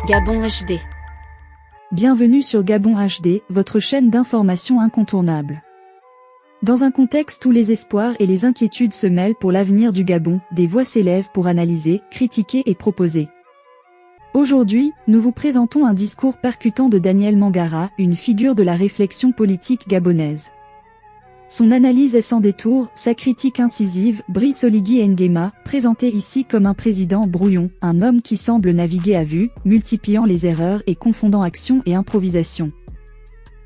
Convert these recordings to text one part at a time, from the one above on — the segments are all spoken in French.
Gabon HD. Bienvenue sur Gabon HD, votre chaîne d'information incontournable. Dans un contexte où les espoirs et les inquiétudes se mêlent pour l'avenir du Gabon, des voix s'élèvent pour analyser, critiquer et proposer. Aujourd'hui, nous vous présentons un discours percutant de Daniel Mangara, une figure de la réflexion politique gabonaise. Son analyse est sans détour, sa critique incisive, Brice Oligui Nguema, présenté ici comme un président brouillon, un homme qui semble naviguer à vue, multipliant les erreurs et confondant action et improvisation.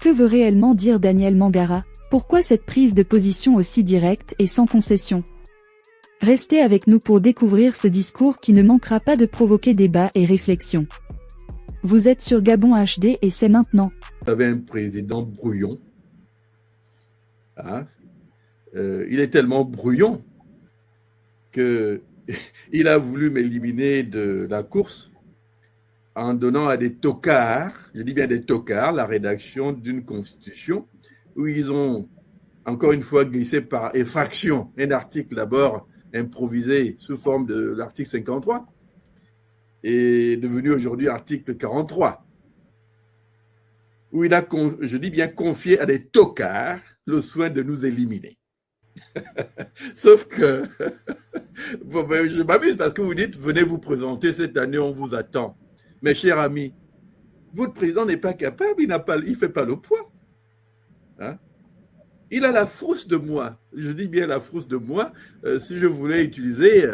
Que veut réellement dire Daniel Mangara? Pourquoi cette prise de position aussi directe et sans concession? Restez avec nous pour découvrir ce discours qui ne manquera pas de provoquer débat et réflexion. Vous êtes sur Gabon HD et c'est maintenant. Vous avez un président brouillon. Il est tellement brouillon qu'il a voulu m'éliminer de la course en donnant à des tocards, je dis bien des tocards, la rédaction d'une constitution où ils ont encore une fois glissé par effraction un article d'abord improvisé sous forme de l'article 53 et devenu aujourd'hui article 43 où il a, je dis bien, confié à des tocards le soin de nous éliminer. Sauf que, bon, ben, je m'amuse parce que vous dites, venez vous présenter cette année, on vous attend. Mes chers amis, votre président n'est pas capable, il ne fait pas le poids. Il a la frousse de moi, je dis bien la frousse de moi, si je voulais utiliser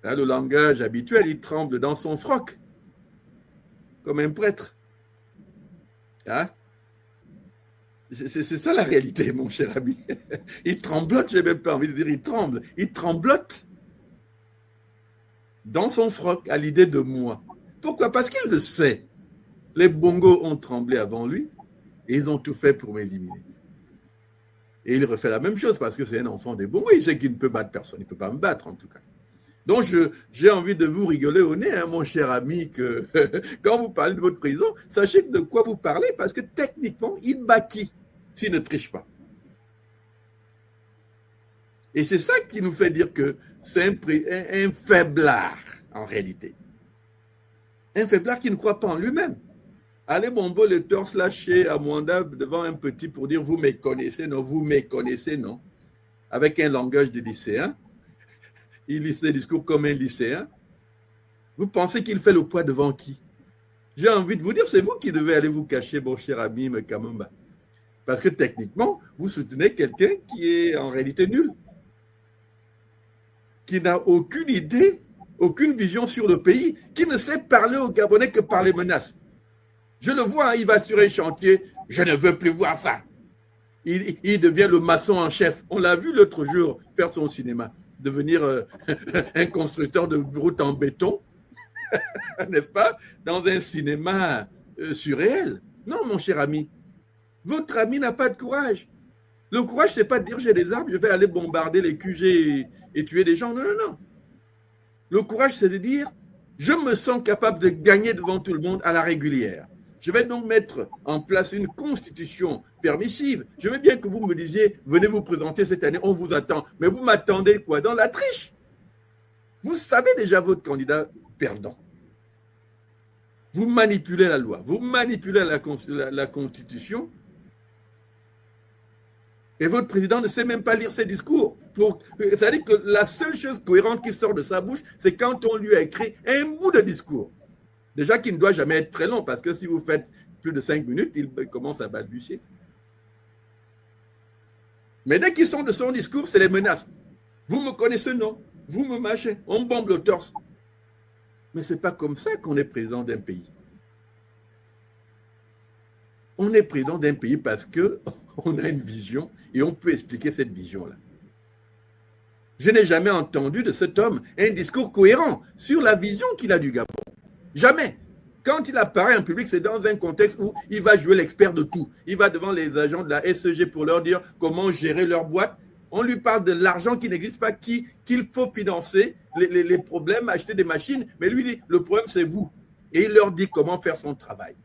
le langage habituel, il tremble dans son froc, comme un prêtre. C'est ça la réalité, mon cher ami. Il tremblote, je n'ai même pas envie de dire il tremble. Il tremblote dans son froc à l'idée de moi. Pourquoi? Parce qu'il le sait. Les bongos ont tremblé avant lui et ils ont tout fait pour m'éliminer. Et il refait la même chose parce que c'est un enfant des bongos. Il sait qu'il ne peut battre personne. Il ne peut pas me battre en tout cas. Donc j'ai envie de vous rigoler au nez, mon cher ami, que quand vous parlez de votre président, sachez de quoi vous parlez parce que techniquement, il bat qui s'il ne triche pas. Et c'est ça qui nous fait dire que c'est un faiblard, en réalité. Un faiblard qui ne croit pas en lui-même. Allez bombo le torse lâché à Mwanda devant un petit pour dire vous me connaissez, non. Avec un langage de lycéen. Il lit ses discours comme un lycéen. Vous pensez qu'il fait le poids devant qui? J'ai envie de vous dire, c'est vous qui devez aller vous cacher, mon cher ami Mekamamba. Parce que techniquement, vous soutenez quelqu'un qui est en réalité nul. Qui n'a aucune idée, aucune vision sur le pays, qui ne sait parler aux Gabonais que par les menaces. Je le vois, il va sur un chantier, je ne veux plus voir ça. Il devient le maçon en chef. On l'a vu l'autre jour faire son cinéma. Devenir un constructeur de routes en béton, n'est-ce pas, dans un cinéma surréel. Non, mon cher ami, votre ami n'a pas de courage. Le courage, ce n'est pas de dire j'ai des armes, je vais aller bombarder les QG et tuer des gens. Non. Le courage, c'est de dire je me sens capable de gagner devant tout le monde à la régulière. Je vais donc mettre en place une constitution permissive. Je veux bien que vous me disiez, venez vous présenter cette année, on vous attend. Mais vous m'attendez quoi? Dans la triche. Vous savez déjà votre candidat perdant. Vous manipulez la loi, vous manipulez la constitution. Et votre président ne sait même pas lire ses discours. C'est-à-dire que la seule chose cohérente qui sort de sa bouche, c'est quand on lui a écrit un bout de discours. Déjà qu'il ne doit jamais être très long, parce que si vous faites plus de 5 minutes, il commence à balbutier. Mais dès qu'ils sont de son discours, c'est les menaces. Vous me connaissez, non? Vous me mâchez, on me bombe le torse. Mais ce n'est pas comme ça qu'on est président d'un pays. On est président d'un pays parce qu'on a une vision et on peut expliquer cette vision-là. Je n'ai jamais entendu de cet homme un discours cohérent sur la vision qu'il a du Gabon. Jamais. Quand il apparaît en public, c'est dans un contexte où il va jouer l'expert de tout. Il va devant les agents de la SEG pour leur dire comment gérer leur boîte. On lui parle de l'argent qui n'existe pas, qu'il faut financer, les problèmes, acheter des machines. Mais lui dit, le problème c'est vous. Et il leur dit comment faire son travail.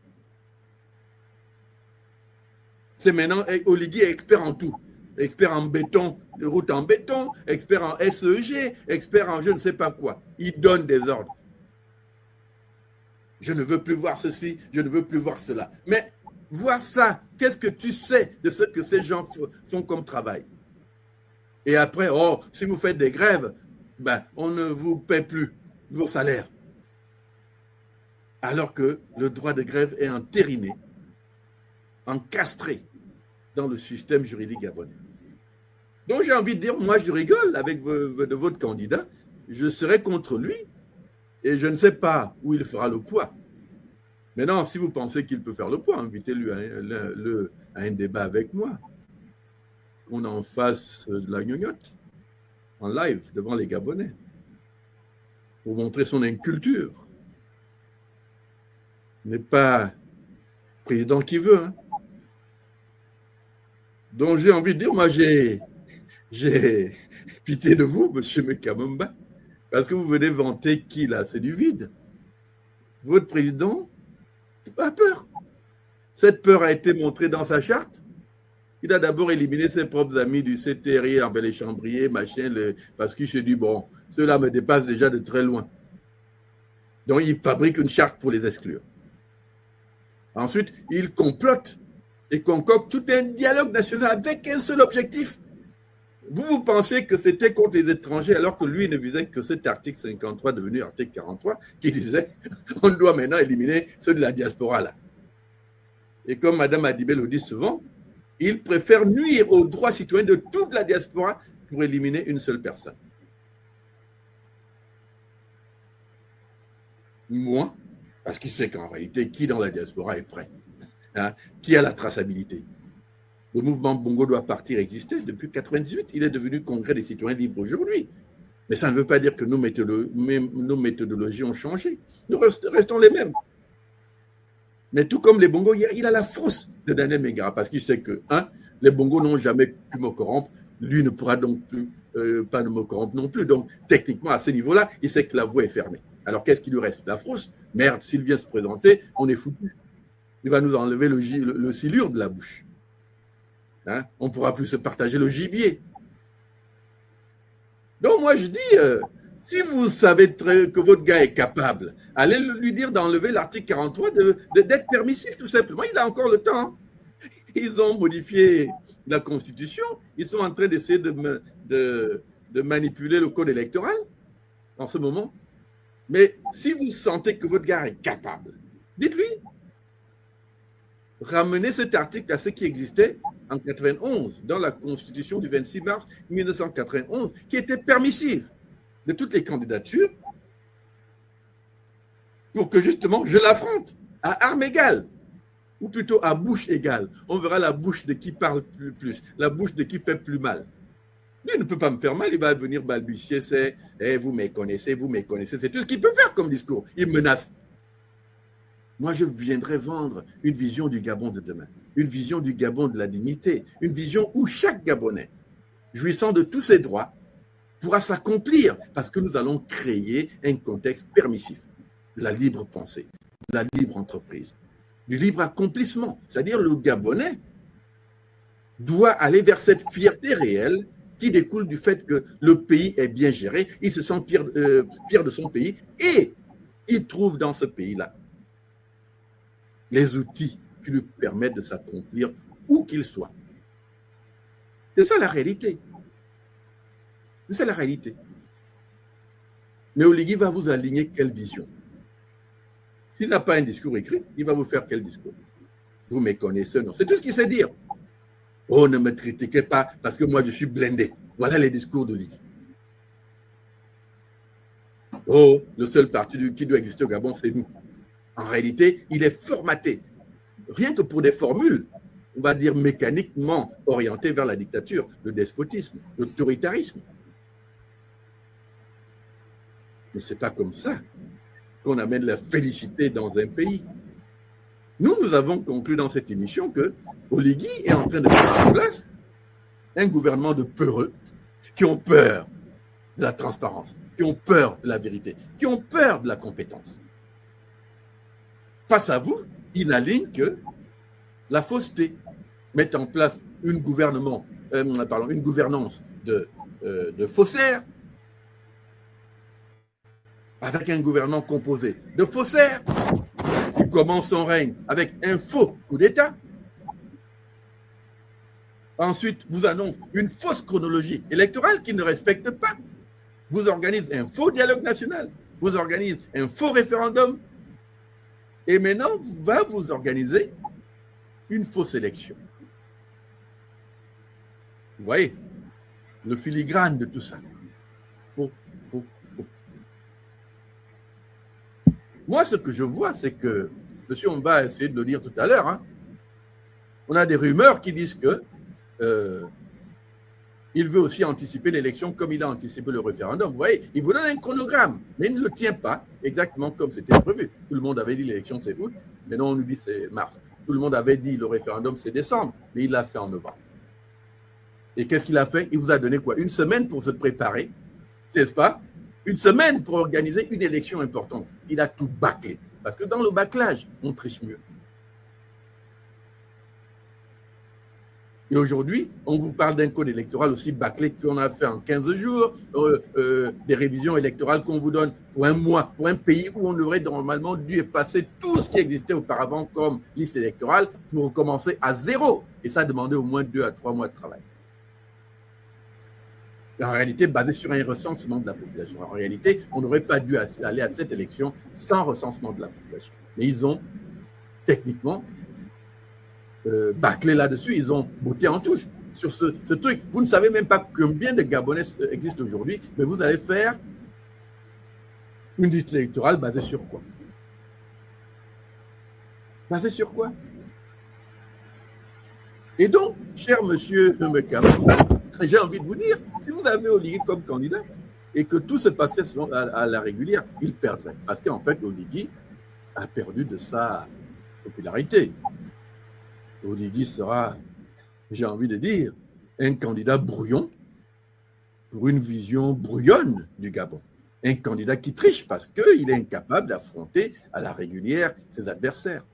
C'est maintenant, Oligui est expert en tout. Expert en béton, route en béton, expert en SEG, expert en je ne sais pas quoi. Il donne des ordres. Je ne veux plus voir ceci, je ne veux plus voir cela. Mais voir ça, qu'est-ce que tu sais de ce que ces gens font comme travail? Et après, oh, si vous faites des grèves, ben, on ne vous paie plus vos salaires. Alors que le droit de grève est entériné, encastré dans le système juridique gabonais. Donc j'ai envie de dire, moi je rigole avec de votre candidat, je serai contre lui et je ne sais pas où il fera le poids. Maintenant, si vous pensez qu'il peut faire le poids, invitez-lui à un débat avec moi. On en fasse de la gnognotte en live devant les Gabonais pour montrer son inculture. Il n'est pas président qui veut. Hein. Donc j'ai envie de dire, moi j'ai pitié de vous, monsieur Mekamumba, parce que vous venez vanter qui là, c'est du vide. Votre président n'a pas peur. Cette peur a été montrée dans sa charte. Il a d'abord éliminé ses propres amis du CTRI, Arbel-et-Chambrier, machin, parce qu'il se dit, bon, ceux-là me dépassent déjà de très loin. Donc il fabrique une charte pour les exclure. Ensuite, il complote et concocte tout un dialogue national avec un seul objectif. Vous pensez que c'était contre les étrangers alors que lui ne visait que cet article 53 devenu article 43 qui disait on doit maintenant éliminer ceux de la diaspora là. Et comme Mme Adibé le dit souvent, il préfère nuire aux droits citoyens de toute la diaspora pour éliminer une seule personne. Moi, parce qu'il sait qu'en réalité, qui dans la diaspora est prêt, hein, qui a la traçabilité. Le mouvement Bongo doit partir exister depuis 1998. Il est devenu Congrès des citoyens libres aujourd'hui. Mais ça ne veut pas dire que nos méthodologies ont changé. Nous restons les mêmes. Mais tout comme les Bongo, il a la fausse de Daniel Megara parce qu'il sait que, les Bongo n'ont jamais pu me corrompre. Lui ne pourra donc plus, pas me corrompre non plus. Donc, techniquement, à ce niveau-là, il sait que la voie est fermée. Alors, qu'est-ce qui lui reste? La fausse. Merde, s'il vient se présenter, on est foutu. Il va nous enlever le silure de la bouche. Hein? On ne pourra plus se partager le gibier. Donc moi je dis, si vous savez que votre gars est capable, allez lui dire d'enlever l'article 43, d'être permissif tout simplement. Il a encore le temps. Ils ont modifié la Constitution. Ils sont en train d'essayer de manipuler le code électoral en ce moment. Mais si vous sentez que votre gars est capable, dites-lui. Ramener cet article à ce qui existait en 91 dans la Constitution du 26 mars 1991, qui était permissive de toutes les candidatures pour que justement je l'affronte à armes égales, ou plutôt à bouche égale. On verra la bouche de qui parle plus, la bouche de qui fait plus mal. Lui ne peut pas me faire mal, il va venir balbutier, c'est vous me connaissez, c'est tout ce qu'il peut faire comme discours. Il menace. Moi, je viendrai vendre une vision du Gabon de demain, une vision du Gabon de la dignité, une vision où chaque Gabonais, jouissant de tous ses droits, pourra s'accomplir parce que nous allons créer un contexte permissif de la libre pensée, de la libre entreprise, du libre accomplissement. C'est-à-dire le Gabonais doit aller vers cette fierté réelle qui découle du fait que le pays est bien géré, il se sent fier de son pays et il trouve dans ce pays-là les outils qui lui permettent de s'accomplir où qu'il soit. C'est ça la réalité. C'est ça la réalité. Mais Oligui va vous aligner quelle vision? S'il n'a pas un discours écrit, il va vous faire quel discours? Vous me connaissez, non? C'est tout ce qu'il sait dire. Oh, ne me critiquez pas parce que moi je suis blindé. Voilà les discours d'Oligui. Oh, le seul parti qui doit exister au Gabon, c'est nous. En réalité, il est formaté, rien que pour des formules, on va dire mécaniquement orientées vers la dictature, le despotisme, l'autoritarisme. Mais ce n'est pas comme ça qu'on amène la félicité dans un pays. Nous avons conclu dans cette émission que Oligui est en train de mettre en place un gouvernement de peureux qui ont peur de la transparence, qui ont peur de la vérité, qui ont peur de la compétence. Face à vous, il n'aligne que la fausseté. Mettre en place une gouvernance de faussaires, avec un gouvernement composé de faussaires qui commence son règne avec un faux coup d'État. Ensuite, vous annonce une fausse chronologie électorale qui ne respecte pas. Vous organisez un faux dialogue national, vous organisez un faux référendum, et maintenant, va vous organiser une fausse élection. Vous voyez, le filigrane de tout ça. Faux. Moi, ce que je vois, c'est que, monsieur, on va essayer de le dire tout à l'heure, hein, on a des rumeurs qui disent que il veut aussi anticiper l'élection comme il a anticipé le référendum. Vous voyez, il vous donne un chronogramme, mais il ne le tient pas exactement comme c'était prévu. Tout le monde avait dit l'élection c'est août, maintenant on nous dit c'est mars. Tout le monde avait dit le référendum c'est décembre, mais il l'a fait en novembre. Et qu'est-ce qu'il a fait? Il vous a donné quoi? Une semaine pour se préparer, n'est-ce pas? Une semaine pour organiser une élection importante. Il a tout bâclé. Parce que dans le bâclage, on triche mieux. Et aujourd'hui, on vous parle d'un code électoral aussi bâclé qu'on a fait en 15 jours, des révisions électorales qu'on vous donne pour un mois, pour un pays où on aurait normalement dû effacer tout ce qui existait auparavant comme liste électorale pour recommencer à zéro. Et ça demandait au moins 2 à 3 mois de travail. En réalité, basé sur un recensement de la population. En réalité, on n'aurait pas dû aller à cette élection sans recensement de la population. Mais ils ont, techniquement, bâclé là-dessus, ils ont botté en touche sur ce truc. Vous ne savez même pas combien de Gabonais existent aujourd'hui, mais vous allez faire une liste électorale basée sur quoi? Basée sur quoi? Et donc, cher monsieur Mekama, j'ai envie de vous dire, si vous avez Oligui comme candidat et que tout se passait à la régulière, il perdrait. Parce qu'en fait, Oligui a perdu de sa popularité. Oligui sera, j'ai envie de dire, un candidat brouillon pour une vision brouillonne du Gabon. Un candidat qui triche parce qu'il est incapable d'affronter à la régulière ses adversaires.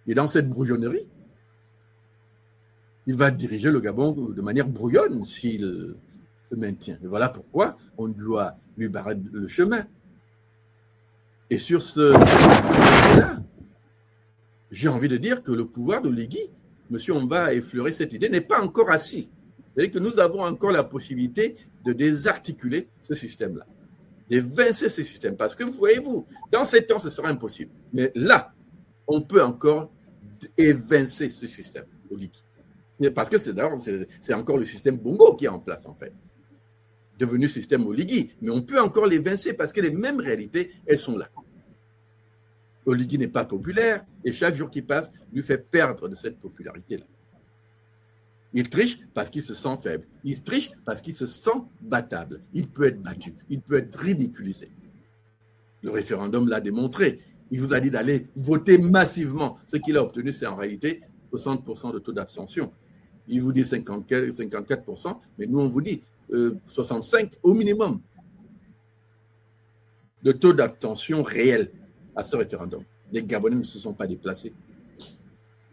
Et dans cette brouillonnerie, il va diriger le Gabon de manière brouillonne s'il se maintient. Et voilà pourquoi on doit lui barrer le chemin. Et sur ce-là, j'ai envie de dire que le pouvoir d'Oligui, monsieur, on va effleurer cette idée, n'est pas encore assis. C'est-à-dire que nous avons encore la possibilité de désarticuler ce système-là, d'évincer ce système. Parce que, voyez-vous, dans ces temps, ce sera impossible. Mais là, on peut encore évincer ce système, Oligui. Parce que c'est encore le système Bongo qui est en place, en fait. Devenu système Oligui. Mais on peut encore l'évincer parce que les mêmes réalités, elles sont là. Oligui n'est pas populaire et chaque jour qui passe lui fait perdre de cette popularité-là. Il triche parce qu'il se sent faible. Il triche parce qu'il se sent battable. Il peut être battu. Il peut être ridiculisé. Le référendum l'a démontré. Il vous a dit d'aller voter massivement. Ce qu'il a obtenu, c'est en réalité 60% de taux d'abstention. Il vous dit 54%, mais nous, on vous dit 65% au minimum de taux d'abstention réel à ce référendum. Les Gabonais ne se sont pas déplacés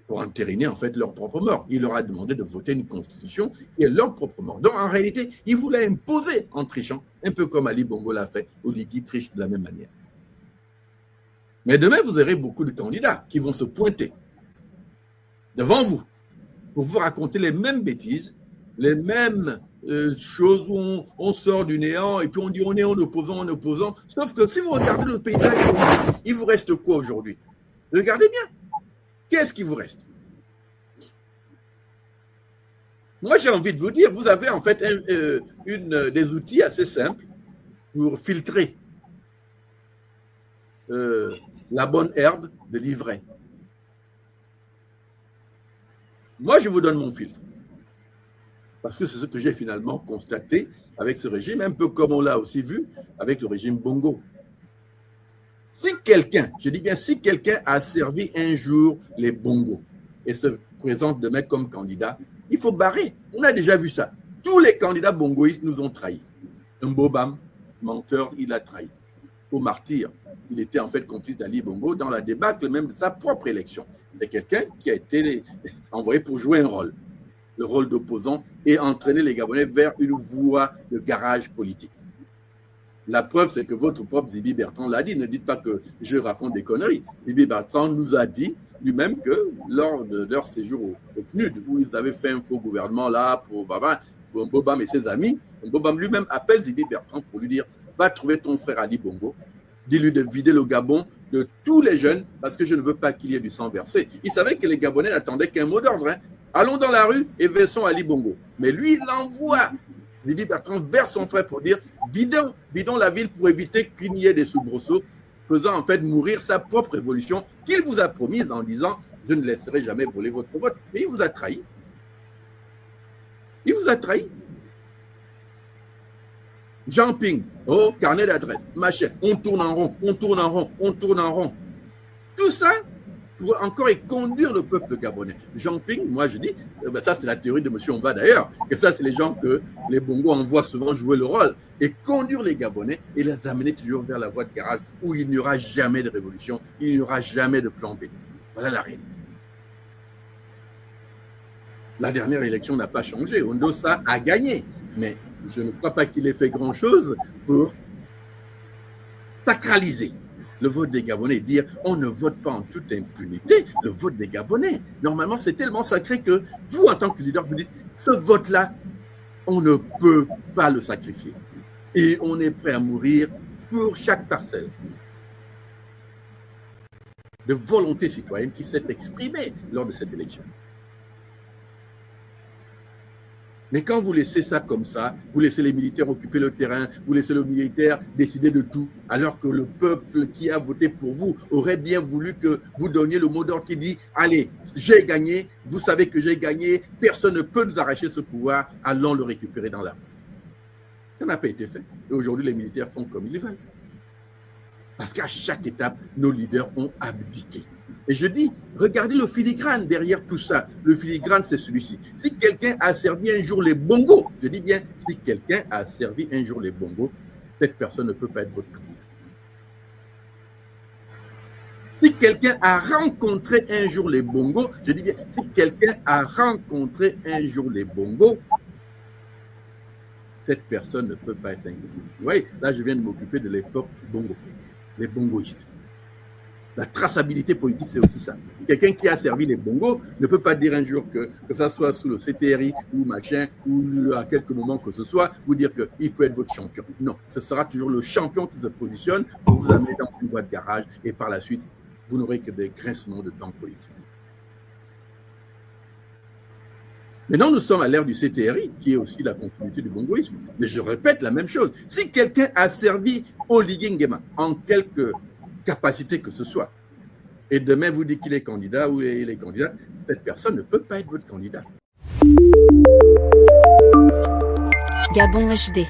pour entériner en fait leur propre mort. Il leur a demandé de voter une constitution qui est leur propre mort. Donc en réalité, il voulait imposer en trichant, un peu comme Ali Bongo l'a fait, Oligui triche de la même manière. Mais demain, vous aurez beaucoup de candidats qui vont se pointer devant vous pour vous raconter les mêmes bêtises, les mêmes choses où on sort du néant et puis on dit on est en opposant. Sauf que si vous regardez le paysage, il vous reste quoi aujourd'hui? Regardez bien. Qu'est-ce qui vous reste? Moi, j'ai envie de vous dire, vous avez en fait des outils assez simples pour filtrer la bonne herbe de l'ivraie. Moi, je vous donne mon filtre. Parce que c'est ce que j'ai finalement constaté avec ce régime, un peu comme on l'a aussi vu avec le régime Bongo. Si quelqu'un, je dis bien si quelqu'un a servi un jour les Bongo et se présente demain comme candidat, il faut barrer. On a déjà vu ça. Tous les candidats bongoïstes nous ont trahis. Mbobam, menteur, il a trahi. Faux martyr, il était en fait complice d'Ali Bongo dans la débâcle même de sa propre élection. C'est quelqu'un qui a été envoyé pour jouer un rôle, le rôle d'opposant, et entraîner les Gabonais vers une voie de garage politique. La preuve, c'est que votre propre Zibi Bertrand l'a dit. Ne dites pas que je raconte des conneries. Zibi Bertrand nous a dit lui-même que lors de leur séjour au PNUD, où ils avaient fait un faux gouvernement là pour Mbobam et ses amis, Mbobam lui-même appelle Zibi Bertrand pour lui dire « Va trouver ton frère Ali Bongo, dis-lui de vider le Gabon de tous les jeunes parce que je ne veux pas qu'il y ait du sang versé. » Il savait que les Gabonais n'attendaient qu'un mot d'ordre. Hein. Allons dans la rue et versons Ali Bongo. Mais lui, il envoie Zibi Bertrand vers son frère pour dire vidons la ville pour éviter qu'il n'y ait des soubresauts, faisant en fait mourir sa propre révolution qu'il vous a promise en disant je ne laisserai jamais voler votre vote. Mais il vous a trahi. Il vous a trahi. Jean Ping, oh, carnet d'adresse, machin, on tourne en rond, on tourne en rond, on tourne en rond. Tout ça pour encore et conduire le peuple gabonais. Jean Ping, moi je dis, ça c'est la théorie de M. Omba d'ailleurs, que ça c'est les gens que les Bongos envoient souvent jouer le rôle, et conduire les Gabonais et les amener toujours vers la voie de garage où il n'y aura jamais de révolution, il n'y aura jamais de plan B. Voilà la réalité. La dernière élection n'a pas changé, Ondossa a gagné, mais je ne crois pas qu'il ait fait grand-chose pour sacraliser le vote des Gabonais, dire on ne vote pas en toute impunité, le vote des Gabonais. Normalement, c'est tellement sacré que vous, en tant que leader, vous dites ce vote-là, on ne peut pas le sacrifier. Et on est prêt à mourir pour chaque parcelle de volonté citoyenne qui s'est exprimée lors de cette élection. Mais quand vous laissez ça comme ça, vous laissez les militaires occuper le terrain, vous laissez le militaire décider de tout, alors que le peuple qui a voté pour vous aurait bien voulu que vous donniez le mot d'ordre qui dit « Allez, j'ai gagné, vous savez que j'ai gagné, personne ne peut nous arracher ce pouvoir, allons le récupérer dans la rue. » Ça n'a pas été fait. Et aujourd'hui, les militaires font comme ils veulent. Parce qu'à chaque étape, nos leaders ont abdiqué. Et je dis, regardez le filigrane derrière tout ça. Le filigrane, c'est celui-ci. Si quelqu'un a servi un jour les bongos, je dis bien, si quelqu'un a servi un jour les bongos, cette personne ne peut pas être votre candidat. Si quelqu'un a rencontré un jour les bongos, je dis bien, si quelqu'un a rencontré un jour les bongos, cette personne ne peut pas être un candidat. Vous voyez, là, je viens de m'occuper de l'époque bongo, les bongoïstes. La traçabilité politique, c'est aussi ça. Quelqu'un qui a servi les bongos ne peut pas dire un jour que ça soit sous le CTRI ou machin, ou à quelques moments que ce soit, vous dire qu'il peut être votre champion. Non, ce sera toujours le champion qui se positionne pour vous amener dans une voie de garage et par la suite, vous n'aurez que des grincements de dents politiques. Maintenant, nous sommes à l'ère du CTRI, qui est aussi la continuité du bongoïsme. Mais je répète la même chose. Si quelqu'un a servi au Liguingema en quelque capacité que ce soit, et demain vous dites qu'il est candidat ou il est candidat, cette personne ne peut pas être votre candidat. Gabon HD.